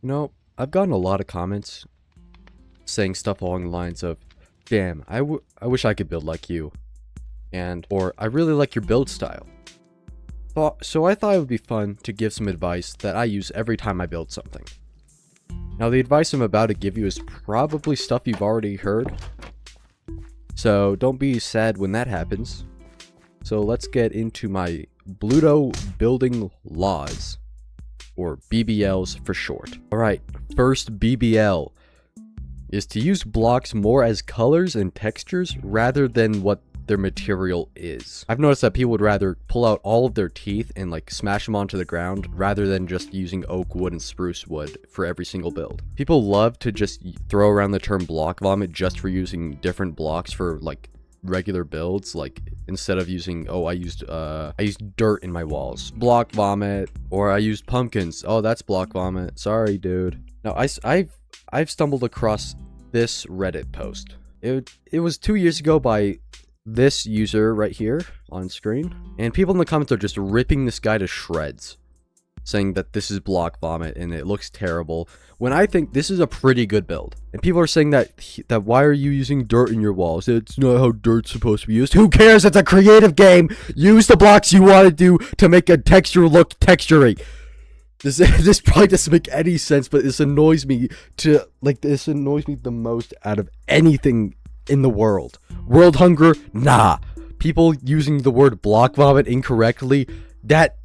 You know, I've gotten a lot of comments saying stuff along the lines of, damn, I wish I could build like you. Or I really like your build style. So I thought it would be fun to give some advice that I use every time I build something. Now the advice I'm about to give you is probably stuff you've already heard. So don't be sad when that happens. So let's get into my Bluto building laws. Or BBLs for short. Alright, first BBL is to use blocks more as colors and textures rather than what their material is. I've noticed that people would rather pull out all of their teeth and like smash them onto the ground rather than just using oak wood and spruce wood for every single build. People love to just throw around the term block vomit just for using different blocks for like regular builds, like instead of using I used dirt in my walls, block vomit, or I used pumpkins, oh that's block vomit, sorry dude. Now I've stumbled across this Reddit post. It was 2 years ago by this user right here on screen, and people in the comments are just ripping this guy to shreds, saying that this is block vomit and it looks terrible, when I think this is a pretty good build. And people are saying that why are you using dirt in your walls? It's not how dirt's supposed to be used. Who cares? It's a creative game. Use the blocks you want to do to make a texture look texturing. This probably doesn't make any sense, but this annoys me the most out of anything in the world. World hunger? Nah. People using the word block vomit incorrectly, that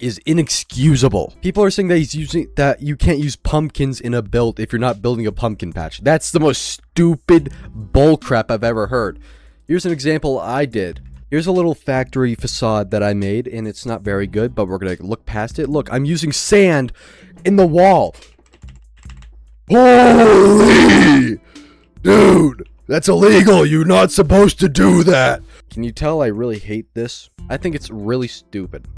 is inexcusable. People are saying that you can't use pumpkins in a build if you're not building a pumpkin patch. That's the most stupid bullcrap I've ever heard. Here's an example I did. Here's a little factory facade that I made, and it's not very good, but we're gonna look past it. Look, I'm using sand in the wall. Holy! Dude, that's illegal. You're not supposed to do that. Can you tell I really hate this? I think it's really stupid.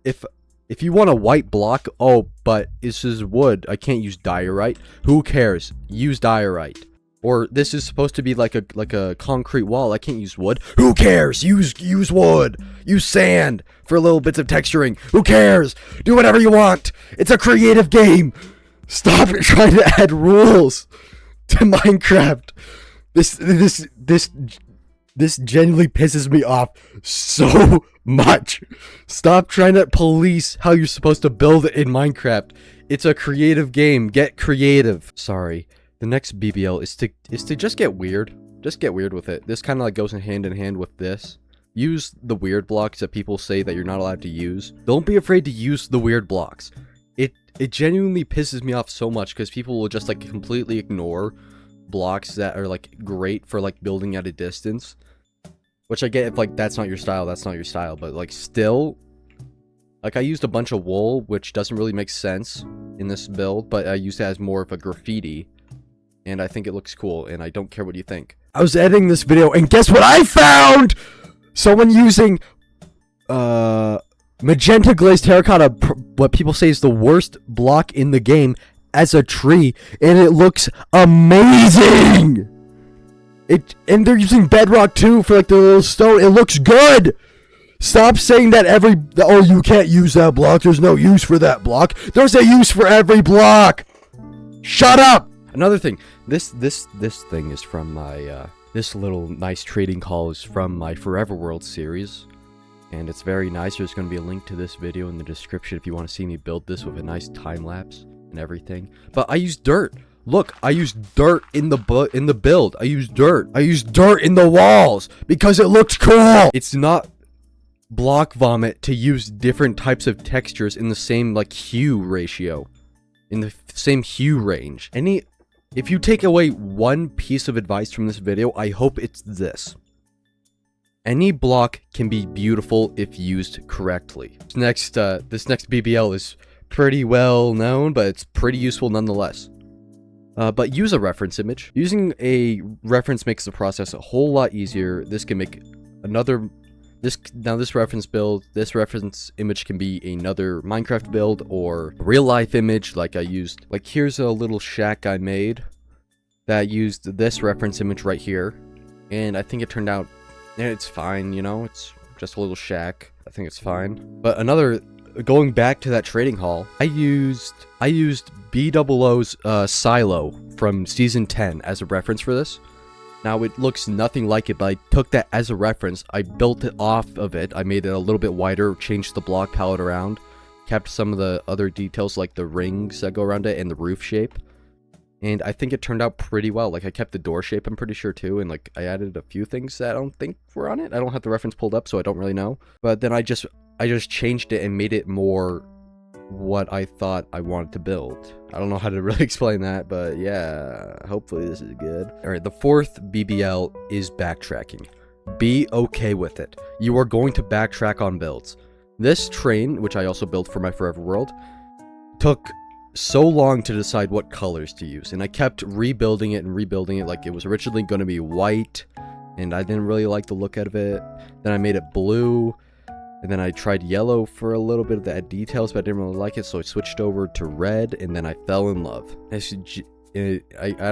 If you want a white block, oh, but this is wood, I can't use diorite. Who cares? Use diorite. Or this is supposed to be like a concrete wall, I can't use wood. Who cares? Use wood. Use sand for little bits of texturing. Who cares? Do whatever you want. It's a creative game. Stop trying to add rules to Minecraft. This genuinely pisses me off so much. Stop trying to police how you're supposed to build it in Minecraft. It's a creative game. Get creative. Sorry. The next BBL is to just get weird. Just get weird with it. This kind of like goes hand in hand with this. Use the weird blocks that people say that you're not allowed to use. Don't be afraid to use the weird blocks. It genuinely pisses me off so much because people will just like completely ignore blocks that are like great for like building at a distance. Which I get if like that's not your style, but like still, like I used a bunch of wool, which doesn't really make sense in this build, but I used it as more of a graffiti, and I think it looks cool, and I don't care what you think. I was editing this video, and guess what I found? Someone using magenta glazed terracotta, what people say is the worst block in the game, as a tree, and it looks amazing. And they're using bedrock too for like the little stone. It looks good. Stop saying that you can't use that block. There's no use for that block. There's a use for every block. Shut up. Another thing. This thing is from my this little nice trading call is from my Forever World series, and it's very nice. There's going to be a link to this video in the description if you want to see me build this with a nice time lapse and everything. But I use dirt. Look, I use dirt in the build. I use dirt. I use dirt in the walls because it looks cool. It's not block vomit to use different types of textures in the same like hue ratio, in the same hue range. If you take away one piece of advice from this video, I hope it's this. Any block can be beautiful if used correctly. This next BBL is pretty well known, but it's pretty useful nonetheless. But use a reference image. Using a reference makes the process a whole lot easier. This can make this reference image can be another Minecraft build or real life image like I used. Like here's a little shack I made that used this reference image right here. And I think it turned out, it's fine, you know, it's just a little shack. I think it's fine. But another going back to that trading hall, I used BBL's silo from season 10 as a reference for this. Now it looks nothing like it, but I took that as a reference. I built it off of it. I made it a little bit wider, changed the block palette around, kept some of the other details like the rings that go around it and the roof shape. And I think it turned out pretty well. Like, I kept the door shape, I'm pretty sure, too. And, like, I added a few things that I don't think were on it. I don't have the reference pulled up, so I don't really know. But then I just changed it and made it more what I thought I wanted to build. I don't know how to really explain that, but yeah, hopefully this is good. All right, the fourth BBL is backtracking. Be okay with it. You are going to backtrack on builds. This train, which I also built for my Forever World, took so long to decide what colors to use, and I kept rebuilding it and rebuilding it. Like, it was originally going to be white, and I didn't really like the look of it. Then I made it blue, and then I tried yellow for a little bit of the details, but I didn't really like it, so I switched over to red, and then I fell in love. I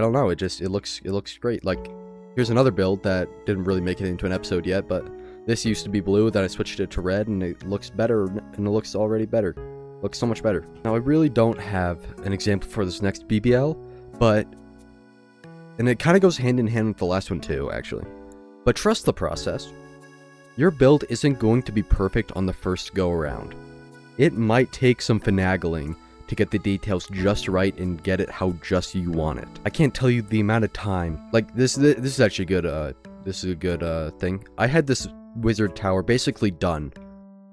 don't know, it looks great. Like, here's another build that didn't really make it into an episode yet, but this used to be blue, then I switched it to red, and it looks better, and it looks already better. Looks so much better. Now, I really don't have an example for this next BBL, and it kind of goes hand in hand with the last one too, actually. But trust the process. Your build isn't going to be perfect on the first go around. It might take some finagling to get the details just right and get it how just you want it. I can't tell you the amount of time. Like, this is actually good. This is a good thing. I had this wizard tower basically done.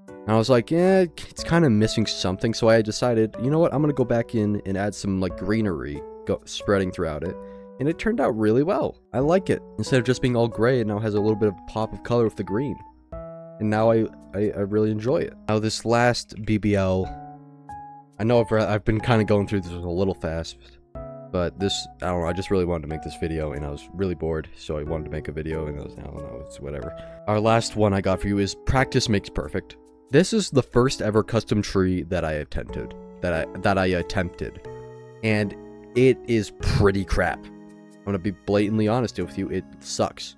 And I was like, yeah, it's kind of missing something, so I decided, you know what, I'm going to go back in and add some, like, greenery spreading throughout it. And it turned out really well. I like it. Instead of just being all gray, it now has a little bit of pop of color with the green. And now I really enjoy it. Now, this last BBL, I know I've been kind of going through this a little fast, but this, I don't know, I just really wanted to make this video, and I was really bored, so I wanted to make a video, and I don't know, it's whatever. Our last one I got for you is Practice Makes Perfect. This is the first ever custom tree that I attempted, and it is pretty crap. I'm gonna be blatantly honest with you, it sucks.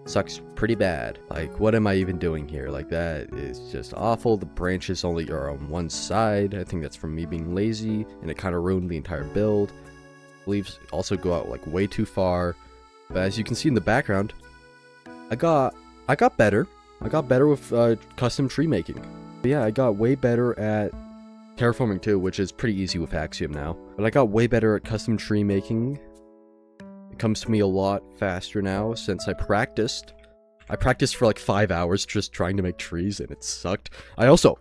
Sucks pretty bad. Like, what am I even doing here? Like, that is just awful. The branches only are on one side. I think that's from me being lazy, and it kind of ruined the entire build. Leaves also go out like way too far. But as you can see in the background, I got better. I got better with custom tree making. But yeah, I got way better at terraforming too, which is pretty easy with Axiom now. But I got way better at custom tree making. It comes to me a lot faster now since I practiced. I practiced for like 5 hours just trying to make trees, and it sucked. I also,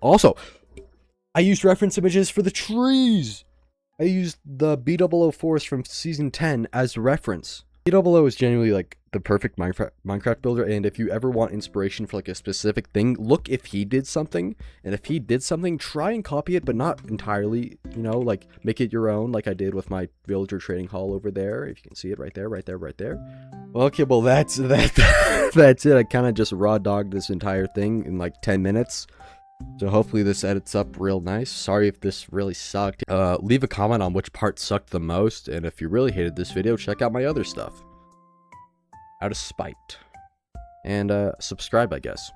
I used reference images for the trees. I used the BBL forest from season 10 as a reference. BBL is genuinely like the perfect Minecraft builder, and if you ever want inspiration for like a specific thing, look if he did something, and if he did something, try and copy it, but not entirely, you know, like make it your own, like I did with my villager trading hall over there. If you can see it right there. Well, okay, well that's it. I kind of just raw dogged this entire thing in like 10 minutes. So hopefully this edits up real nice. Sorry if this really sucked. Leave a comment on which part sucked the most, and if you really hated this video, check out my other stuff. Out of spite. And subscribe, I guess.